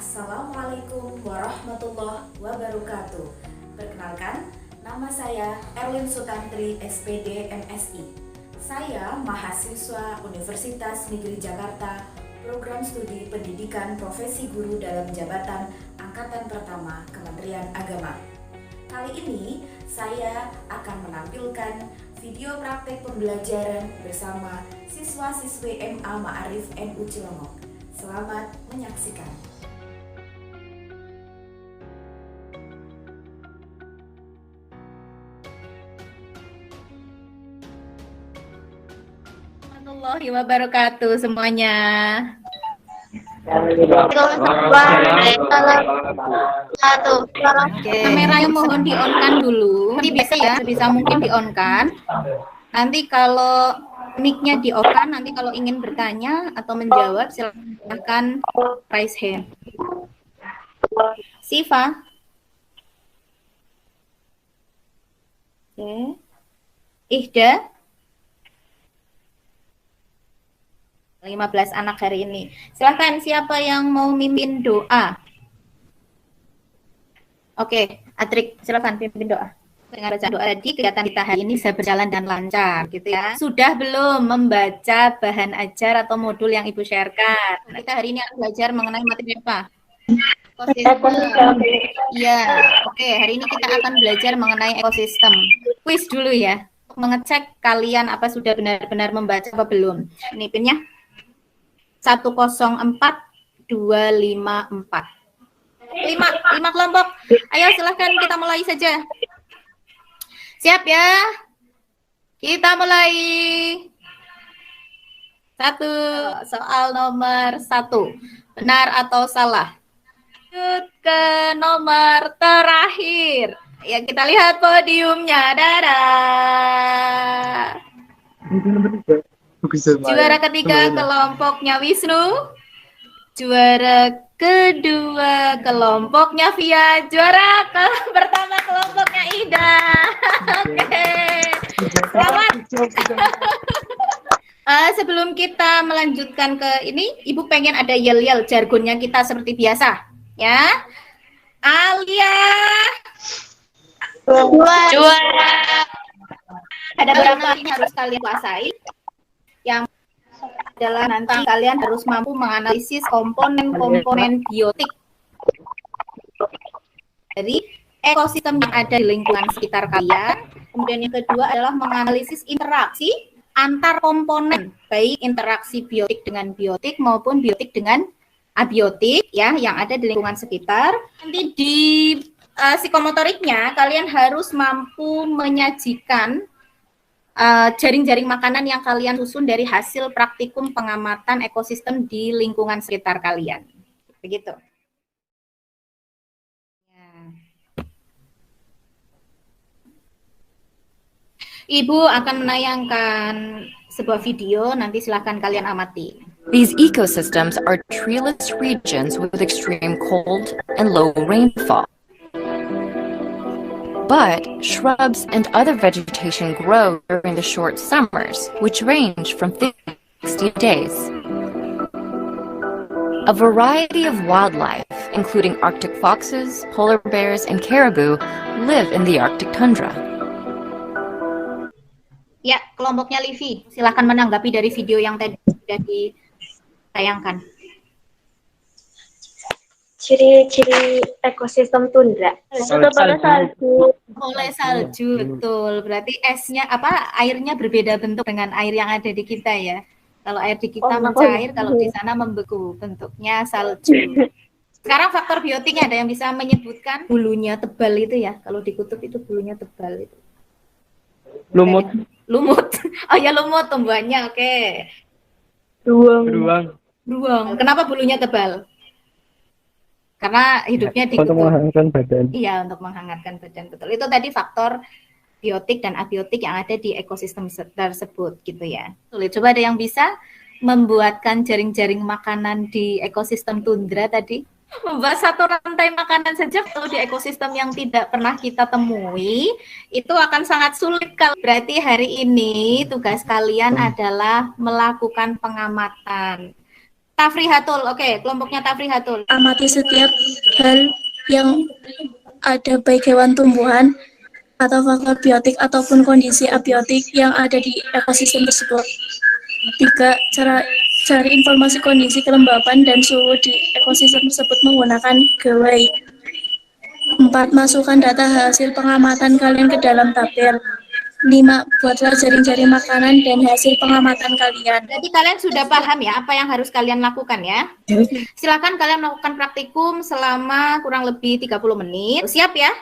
Assalamualaikum warahmatullahi wabarakatuh. Perkenalkan, nama saya Erwin Sutantri, SPD MSI. Saya mahasiswa Universitas Negeri Jakarta, Program Studi Pendidikan Profesi Guru dalam Jabatan Angkatan Pertama Kementerian Agama. Kali ini saya akan menampilkan video praktek pembelajaran bersama siswa-siswi MA Ma'arif NU Cilongok. Selamat menyaksikan. Warahmatullahi wabarakatuh semuanya. Oke, kameranya mohon di-on-kan dulu. Seperti biasa ya, bisa mungkin di-on-kan. Nanti kalau mic-nya di-on-kan, nanti kalau ingin bertanya atau menjawab silakan raise hand. Siva. Oke. Ihda. 15 anak hari ini. Silahkan siapa yang mau mimpin doa? Oke, Atrik, silakan pimpin doa. Dengan baca doa tadi, kegiatan kita hari ini bisa berjalan dan lancar, gitu ya. Sudah belum membaca bahan ajar atau modul yang Ibu sharekan? Kita hari ini akan belajar mengenai materi apa? Ekosistem. Iya, oke. Hari ini kita akan belajar mengenai ekosistem. Quiz dulu ya, untuk mengecek kalian apa sudah benar-benar membaca atau belum. Ini pinnya. 104254. 5 kelompok. Ayo silahkan kita mulai saja. Siap ya? Kita mulai. 1, soal nomor 1. Benar atau salah? Lanjut ke nomor terakhir. Ya, kita lihat podiumnya. Dadah. Juara ketiga kelompoknya Wisnu. Juara kedua kelompoknya Via. Juara pertama kelompoknya Ida. Oke. Selamat. Sebelum kita melanjutkan ke ini, Ibu pengen ada yel-yel jargonnya kita seperti biasa, ya. Alia. Juara. Ada beberapa ini harus kalian kuasai. Yang adalah nanti kalian harus mampu menganalisis komponen-komponen biotik dari ekosistem yang ada di lingkungan sekitar kalian. Kemudian yang kedua adalah menganalisis interaksi antar komponen, baik interaksi biotik dengan biotik maupun biotik dengan abiotik ya yang ada di lingkungan sekitar. Nanti di psikomotoriknya kalian harus mampu menyajikan jaring-jaring makanan yang kalian susun dari hasil praktikum pengamatan ekosistem di lingkungan sekitar kalian. Begitu. Ya. Ibu akan menayangkan sebuah video, nanti silakan kalian amati. These ecosystems are treeless regions with extreme cold and low rainfall. But shrubs and other vegetation grow during the short summers, which range from 60 days. A variety of wildlife, including Arctic foxes, polar bears, and caribou, live in the Arctic tundra. Ya, kelompoknya Livi, silakan menanggapi dari video yang tadi sudah ditayangkan. Ciri-ciri ekosistem tundra. Sudah pada salju. Oleh salju, betul. Berarti esnya airnya berbeda bentuk dengan air yang ada di kita ya. Kalau air di kita mencair, kalau di sana membeku, bentuknya salju. Sekarang faktor biotiknya ada yang bisa menyebutkan bulunya tebal itu ya. Kalau di kutub itu bulunya tebal itu. Lumut. Oh ya lumut tumbuhannya, oke. Beruang. Kenapa bulunya tebal? Karena hidupnya di untuk menghangatkan badan. Iya, untuk menghangatkan badan, betul. Itu tadi faktor biotik dan abiotik yang ada di ekosistem tersebut gitu ya. Coba ada yang bisa membuatkan jaring-jaring makanan di ekosistem tundra tadi? Membuat satu rantai makanan saja kalau di ekosistem yang tidak pernah kita temui, itu akan sangat sulit. Berarti hari ini tugas kalian adalah melakukan pengamatan. Tafrihatul, oke, kelompoknya Tafrihatul. Amati setiap hal yang ada baik hewan tumbuhan atau faktor biotik ataupun kondisi abiotik yang ada di ekosistem tersebut. 3. Cari informasi kondisi kelembapan dan suhu di ekosistem tersebut menggunakan gawai. 4. Masukkan data hasil pengamatan kalian ke dalam tabel. 5. Buatlah jaring-jaring makanan dan hasil pengamatan kalian. Jadi kalian sudah paham ya apa yang harus kalian lakukan ya. Silakan kalian melakukan praktikum selama kurang lebih 30 menit. Siap ya?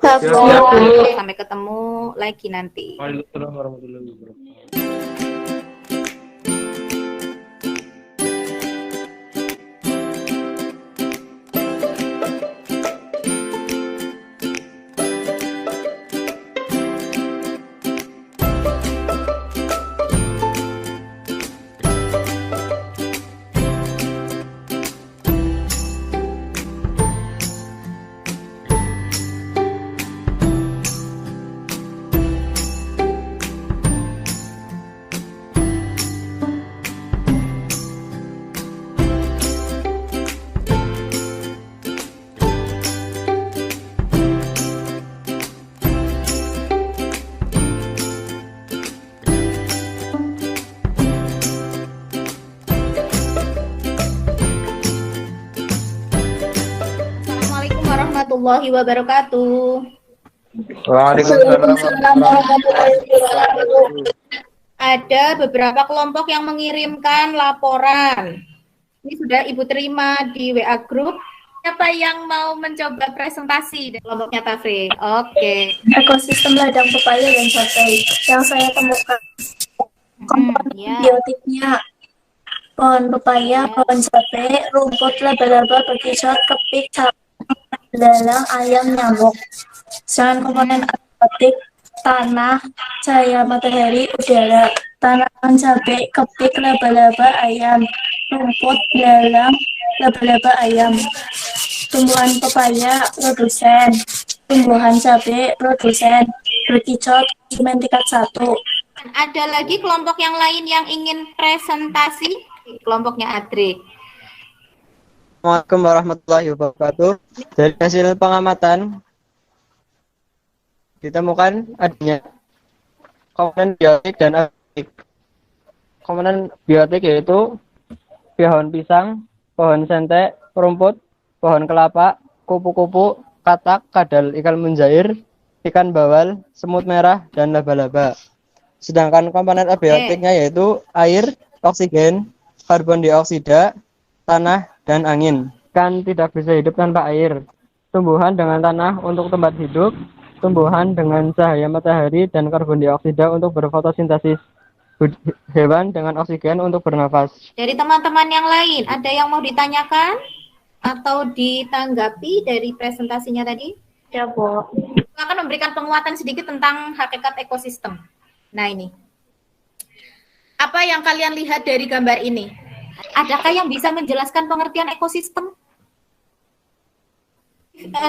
Oke, sampai ketemu lagi nanti. Waalaikumsalam warahmatullahi wabarakatuh. Assalamualaikum warahmatullahi wabarakatuh. Waalaikumsalam warahmatullahi wabarakatuh. Ada beberapa kelompok yang mengirimkan laporan. Ini sudah Ibu terima di WA Group. Siapa yang mau mencoba presentasi dari kelompoknya Tafri? Oke. Ekosistem ladang pepaya dan cabai yang saya temukan. Komponen Ya. biotiknya pohon pepaya, pohon cabai, rumput, laba-laba, bekicot, kepik, belalang, ayam, nyamuk. Sedangkan komponen abiotik tanah, cahaya matahari, udara, tanaman, cabai, kepik, laba-laba, ayam, rumput, belalang, laba-laba, ayam. Tumbuhan pepaya, produsen. Tumbuhan cabai, produsen. Bekicot, konsumen tingkat 1. Ada lagi kelompok yang lain yang ingin presentasi? Kelompoknya Adri. Assalamualaikum warahmatullahi wabarakatuh. Dari hasil pengamatan ditemukan adanya komponen biotik dan abiotik. Komponen biotik yaitu pohon pisang, pohon sentek, rumput, pohon kelapa, kupu-kupu, katak, kadal, ikan menjair, ikan bawal, semut merah, dan laba-laba. Sedangkan komponen abiotiknya yaitu air, oksigen, karbon dioksida, tanah, dan angin. Ikan tidak bisa hidup tanpa air. Tumbuhan dengan tanah untuk tempat hidup, tumbuhan dengan cahaya matahari dan karbon dioksida untuk berfotosintesis, hewan dengan oksigen untuk bernafas. Dari teman-teman yang lain, ada yang mau ditanyakan atau ditanggapi dari presentasinya tadi? Ya, Bu. Akan memberikan penguatan sedikit tentang hakikat ekosistem. Nah ini, apa yang kalian lihat dari gambar ini? Adakah yang bisa menjelaskan pengertian ekosistem?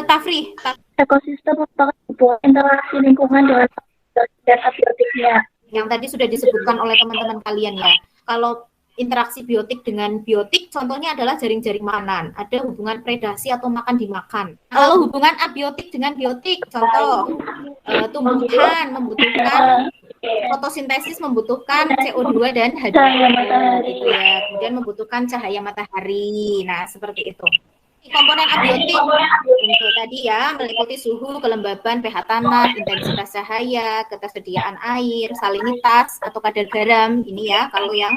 Tafri, Ekosistem merupakan hubungan interaksi lingkungan dengan dan abiotiknya. yang tadi sudah disebutkan oleh teman-teman kalian ya. Kalau interaksi biotik dengan biotik, contohnya adalah jaring-jaring makanan. Ada hubungan predasi atau makan dimakan. Kalau hubungan abiotik dengan biotik, contoh tumbuhan membutuhkan fotosintesis, membutuhkan CO2 dan H2, gitu ya. Kemudian membutuhkan cahaya matahari. Nah, seperti itu. Komponen abiotik untuk tadi ya meliputi suhu, kelembaban, pH tanah, intensitas cahaya, ketersediaan air, salinitas atau kadar garam. Ini ya kalau yang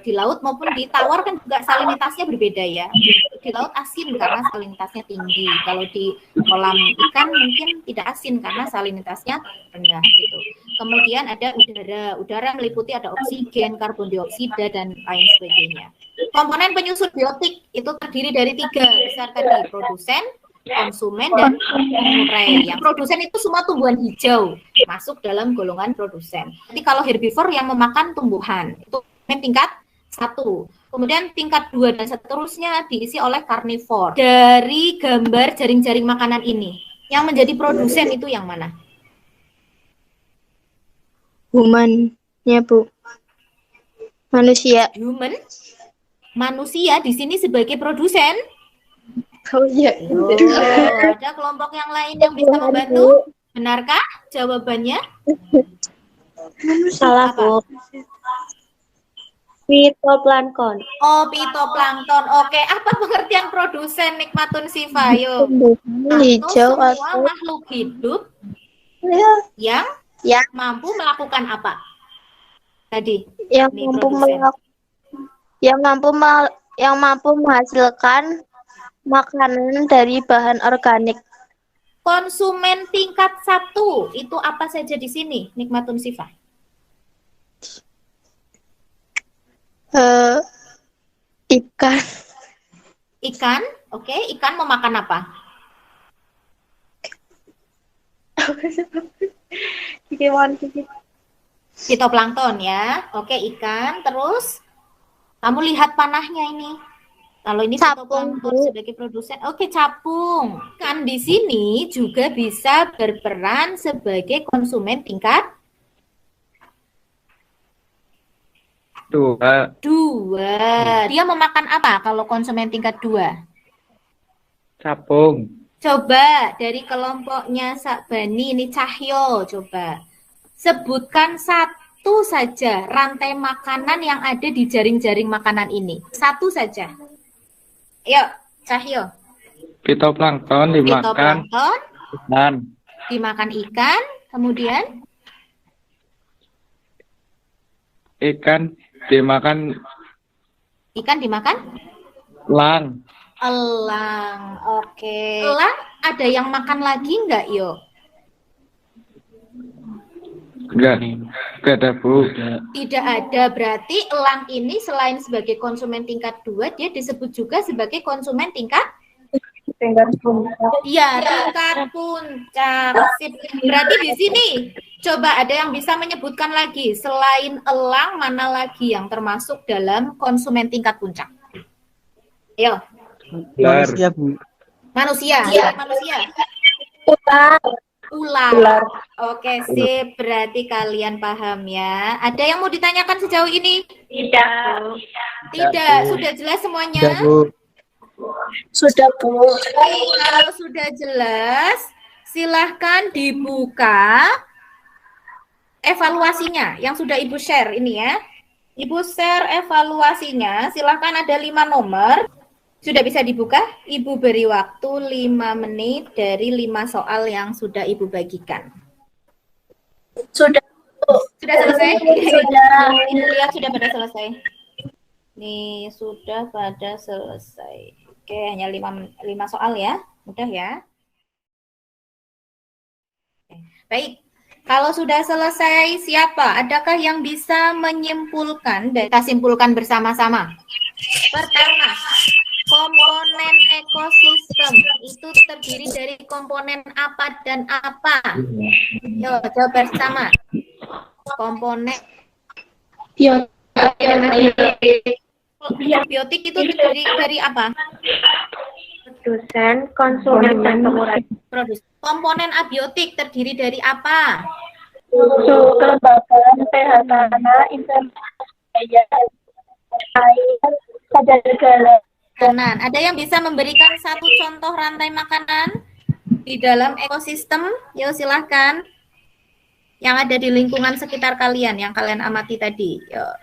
di laut maupun di tawar kan juga salinitasnya berbeda ya. Di laut asin karena salinitasnya tinggi. Kalau di kolam ikan mungkin tidak asin karena salinitasnya rendah gitu. Kemudian ada udara. Udara meliputi ada oksigen, karbon dioksida dan lain sebagainya. Komponen penyusun biotik itu terdiri dari 3 besar tadi, produsen, konsumen, dan pengurai. Yang produsen itu semua tumbuhan hijau, masuk dalam golongan produsen. Jadi kalau herbivore yang memakan tumbuhan, itu tingkat 1. Kemudian tingkat 2 dan seterusnya diisi oleh karnivor. Dari gambar jaring-jaring makanan ini, yang menjadi produsen itu yang mana? Humannya, Bu. Manusia. Human. Manusia di sini sebagai produsen. Oh iya. Oh, ada kelompok yang lain yang bisa membantu? Benarkah jawabannya? Salah, Bu. Fitoplankton. Oh, pitoplankton. Oke, apa pengertian produsen Nikmatun Sifa? Ayo. Hijau Semua atau makhluk hidup ya, yang mampu melakukan apa? Tadi. yang Ini mampu produsen. yang mampu menghasilkan makanan dari bahan organik. Konsumen tingkat 1 itu apa saja di sini, Nikmatun Sifa? Ikan. Ikan, oke. Ikan mau makan apa? Fitoplankton ya. Oke, ikan. Terus kamu lihat panahnya ini. Kalau ini Capung, fitoplankton Bu. sebagai produsen, oke, capung. Kan di sini juga bisa berperan sebagai konsumen tingkat 2. 2. Dia memakan apa kalau konsumen tingkat 2? Capung. Coba dari kelompoknya Sakbani, ini Cahyo, coba. Sebutkan satu saja rantai makanan yang ada di jaring-jaring makanan ini. Satu saja. Yuk, Cahyo. Fitoplankton dimakan Fitoplankton, ikan. dimakan ikan, kemudian Ikan dimakan ikan dimakan elang. elang. Oke. Elang ada yang makan lagi nggak, Yo? Enggak ada, Bu. Tidak ada. Berarti elang ini selain sebagai konsumen tingkat 2, dia disebut juga sebagai konsumen tingkat iya, tingkat puncak. Sip. Berarti di sini coba ada yang bisa menyebutkan lagi selain elang mana lagi yang termasuk dalam konsumen tingkat puncak? Ayo. Ular. Manusia, Bu. Manusia. Manusia. Ular. Oke, sip. Berarti kalian paham ya. Ada yang mau ditanyakan sejauh ini? Tidak. Sudah jelas semuanya? Sudah, Bu. Sudah, Bu. Oke, kalau sudah jelas, silahkan dibuka evaluasinya yang sudah Ibu share ini ya. Ibu share evaluasinya, silahkan ada 5 nomor. Sudah bisa dibuka? Ibu beri waktu 5 menit dari 5 soal yang sudah Ibu bagikan. Sudah. Sudah selesai? Sudah. Ibu lihat sudah pada selesai. Nih, sudah pada selesai. Oke, hanya 5 soal ya. Mudah ya. Baik. Kalau sudah selesai, siapa? Adakah yang bisa menyimpulkan dan kita simpulkan bersama-sama? Pertama, komponen ekosistem itu terdiri dari komponen apa dan apa? Yuk, jawab bersama. Komponen biotik itu terdiri dari apa? Produsen, konsumen, dan pengurai. Komponen abiotik terdiri dari apa? Suhu, kelembaban, pH tanah, intensitas air, kadar segala. Makanan. Ada yang bisa memberikan satu contoh rantai makanan di dalam ekosistem? Yuk, silahkan. Yang ada di lingkungan sekitar kalian, yang kalian amati tadi. Yuk.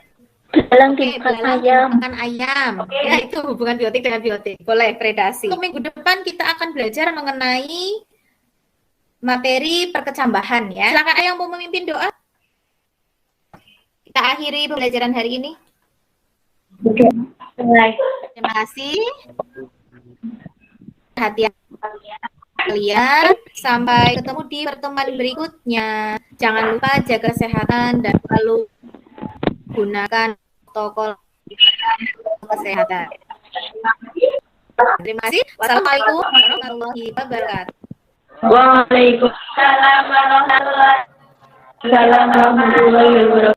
Belalang dimakan ayam. Makan ayam. Ya, itu hubungan biotik dengan biotik. Boleh, predasi. Untuk minggu depan kita akan belajar mengenai materi perkecambahan ya. Silakan, ada yang mau memimpin doa? Kita akhiri pembelajaran hari ini. Mulai. Terima kasih. Perhatian kalian. Sampai ketemu di pertemuan berikutnya. Jangan lupa jaga kesehatan dan selalu gunakan protokol kesehatan. Terima kasih. Wassalamualaikum warahmatullahi wabarakatuh. Waalaikumsalam warahmatullahi wabarakatuh.